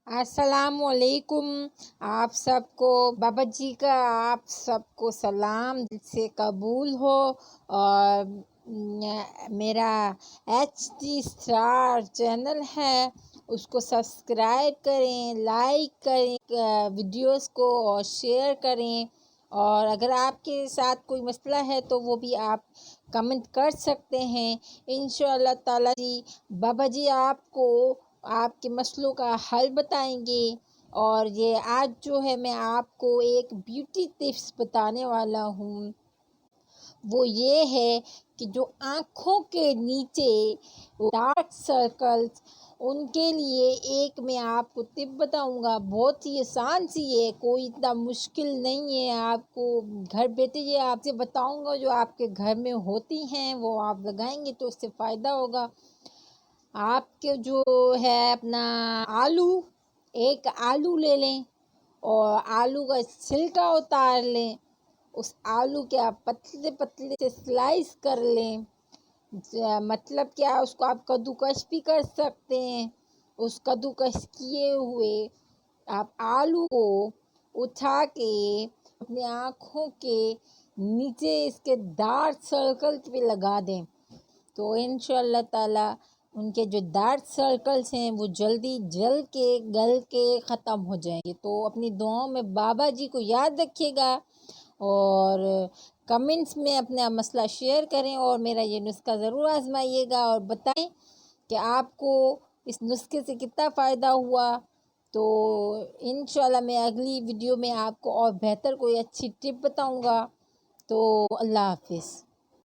अस्सलाम वालेकुम। आप सबको बाबा जी का आप सबको सलाम दिल से कबूल हो। और मेरा HD स्टार चैनल है, उसको सब्सक्राइब करें, लाइक करें वीडियोस को और शेयर करें। और अगर आपके साथ कोई मसला है तो वो भी आप कमेंट कर सकते हैं। इंशाअल्लाह ताला जी बाबा जी आपको आपके मसलों का हल बताएंगे। और ये आज जो है मैं आपको एक ब्यूटी टिप्स बताने वाला हूँ। वो ये है कि जो आँखों के नीचे डार्क सर्कल्स, उनके लिए एक मैं आपको टिप बताऊंगा। बहुत ही आसान सी है, कोई इतना मुश्किल नहीं है। आपको घर बैठे ये आपसे बताऊंगा जो आपके घर में होती हैं वो आप लगाएंगे तो उससे फ़ायदा होगा। आपके जो है अपना आलू, एक आलू ले लें और आलू का छिलका उतार लें। उस आलू के आप पतले पतले से स्लाइस कर लें। मतलब क्या, उसको आप कद्दूकस भी कर सकते हैं। उस कद्दूकस किए हुए आप आलू को उठा के अपनी आँखों के नीचे इसके डार्क सर्कल पे लगा दें तो इंशाअल्लाह ताला उनके जो डार्क सर्कल्स हैं वो जल्दी गल के ख़त्म हो जाएंगे। तो अपनी दुआओं में बाबा जी को याद रखिएगा और कमेंट्स में अपना मसला शेयर करें और मेरा ये नुस्खा ज़रूर आजमाइएगा और बताएं कि आपको इस नुस्खे से कितना फ़ायदा हुआ। तो इंशाल्लाह मैं अगली वीडियो में आपको और बेहतर कोई अच्छी टिप बताऊंगा। तो अल्लाह हाफिज़।